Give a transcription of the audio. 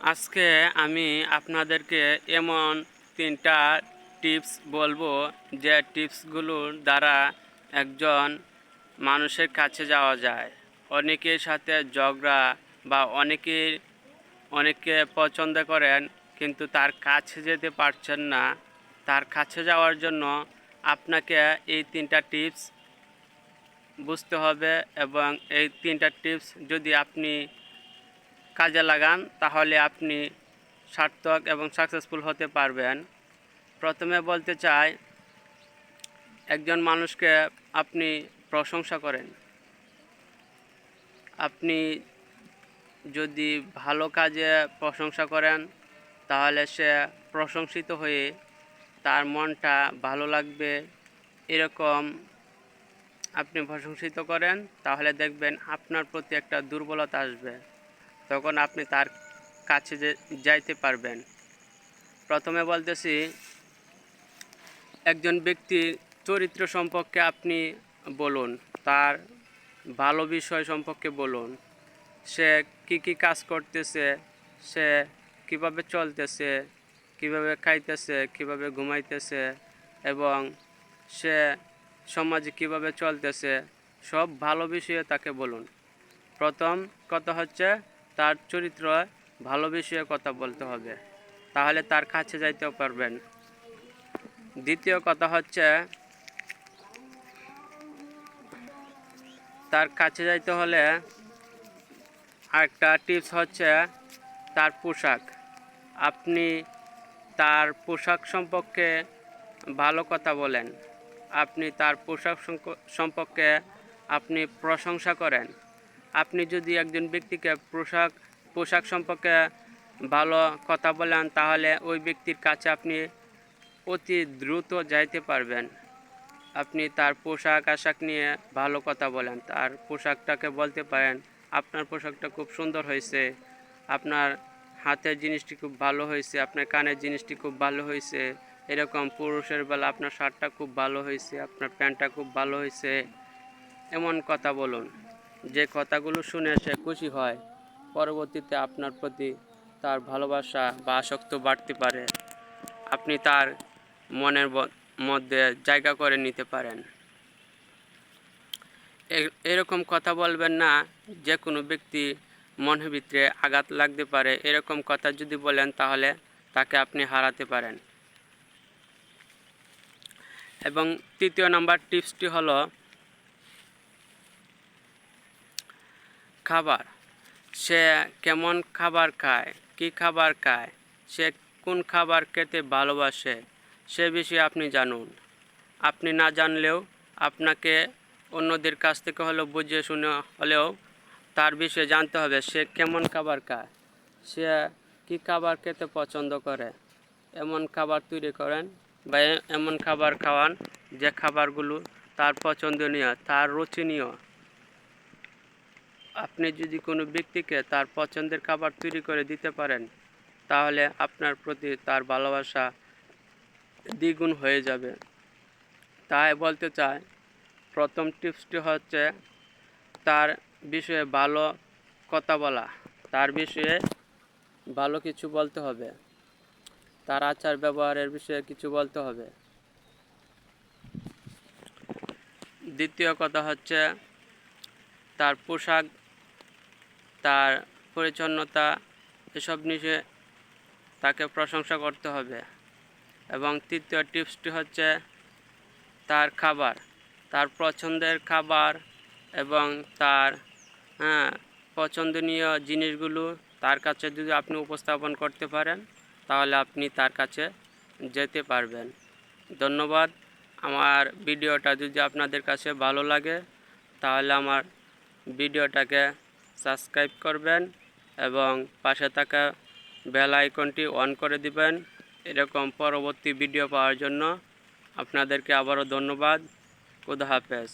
আজকে আমি আপনাদেরকে এমন 3টা টিপস বলবো যে টিপসগুলোর দ্বারা একজন মানুষের কাছে যাওয়া যায়। অনেকের সাথে ঝগড়া বা অনেকে পছন্দ করেন কিন্তু তার কাছে যেতে পারছেন না। তার কাছে যাওয়ার জন্য আপনাকে এই 3টা টিপস বুঝতে হবে এবং এই 3টা টিপস যদি আপনি কাজে লাগান তাহলে আপনি সার্থক এবং সাকসেসফুল হতে পারবেন। প্রথমে বলতে চাই, একজন মানুষকে আপনি প্রশংসা করেন। আপনি যদি ভালো কাজে প্রশংসা করেন তাহলে সে প্রশংসিত হয়ে তার মনটা ভালো লাগবে। এরকম আপনি প্রশংসিত করেন তাহলে দেখবেন আপনার প্রতি একটা দুর্বলতা আসবে, তখন আপনি তার কাছে যাইতে পারবেন। প্রথমে বলতেছি, একজন ব্যক্তির চরিত্র সম্পর্কে আপনি বলুন, তার ভালো বিষয় সম্পর্কে বলুন। সে কি কাজ করতেছে, সে কিভাবে চলতেছে, কিভাবে খাইতেছে, কিভাবে ঘুমাইতেছে এবং সে সমাজে কিভাবে চলতেছে, সব ভালো বিষয়ে তাকে বলুন। প্রথম কথা হচ্ছে তার চরিত্র ভালো বিষয়ে কথা বলতে হবে, তাহলে তার কাছে যাইতেও পারবেন। দ্বিতীয় কথা হচ্ছে, তার কাছে যাইতে হলে আরেকটা টিপস হচ্ছে তার পোশাক। আপনি তার পোশাক সম্পর্কে ভালো কথা বলেন। আপনি তার পোশাক সম্পর্কে আপনি প্রশংসা করেন। আপনি যদি একজন ব্যক্তিকে পোশাক সম্পর্কে ভালো কথা বলেন তাহলে ওই ব্যক্তির কাছে আপনি অতি দ্রুত যাইতে পারবেন। আপনি তার পোশাক আশাক নিয়ে ভালো কথা বলেন, তার পোশাকটাকে বলতে পারেন, আপনার পোশাকটা খুব সুন্দর হয়েছে, আপনার হাতের জিনিসটি খুব ভালো হয়েছে, আপনার কানের জিনিসটি খুব ভালো হয়েছে। এরকম পুরুষের বেলা আপনার শার্টটা খুব ভালো হয়েছে, আপনার প্যান্টটা খুব ভালো হয়েছে, এমন কথা বলুন যে কথাগুলো শুনে সে খুশি হয়। পরবর্তীতে আপনার প্রতি তার ভালোবাসা বা আসক্ত বাড়তে পারে, আপনি তার মনের মধ্যে জায়গা করে নিতে পারেন। এরকম কথা বলবেন না যে কোনো ব্যক্তি মনের ভিতরে আঘাত লাগতে পারে। এরকম কথা যদি বলেন তাহলে তাকে আপনি হারাতে পারেন। এবং তৃতীয় নাম্বার টিপসটি হলো খাবার। সে কেমন খাবার খায়, কি খাবার খায়, সে কোন খাবার খেতে ভালোবাসে, সে বিষয়ে আপনি জানুন। আপনি না জানলেও আপনাকে অন্যদের কাছ থেকে হলেও বুঝিয়ে শুনে হলেও তার বিষয়ে জানতে হবে। সে কেমন খাবার খায়, সে কি খাবার খেতে পছন্দ করে, এমন খাবার তৈরি করেন বা এমন খাবার খাওয়ান যে খাবারগুলো তার পছন্দনীয়, তার রুচিনীয়। আপনি যদি কোনো ব্যক্তিকে তার পছন্দের খাবার তৈরি করে দিতে পারেন তাহলে আপনার প্রতি তার ভালোবাসা দ্বিগুণ হয়ে যাবে। তাই বলতে চাই, প্রথম টিপসটি হচ্ছে তার বিষয়ে ভালো কথা বলা, তার বিষয়ে ভালো কিছু বলতে হবে, তার আচার ব্যবহারের বিষয়ে কিছু বলতে হবে। দ্বিতীয় কথা হচ্ছে তার পোশাক, তার পরিচ্ছন্নতা, এসব নিয়ে তাকে প্রশংসা করতে হবে। এবং তৃতীয় টিপসটি হচ্ছে তার খাবার, তার পছন্দের খাবার এবং তার পছন্দনীয় জিনিসগুলো তার কাছে যদি আপনি উপস্থাপন করতে পারেন তাহলে আপনি তার কাছে যেতে পারবেন। ধন্যবাদ। আমার ভিডিওটা যদি আপনাদের কাছে ভালো লাগে তাহলে আমার ভিডিওটাকে সাবস্ক্রাইব করবেন এবং পাশে থাকা বেল আইকনটি অন করে দিবেন এরকম পরবর্তী ভিডিও পাওয়ার জন্য। আপনাদেরকে আবারও ধন্যবাদ। খুদা হাফেজ।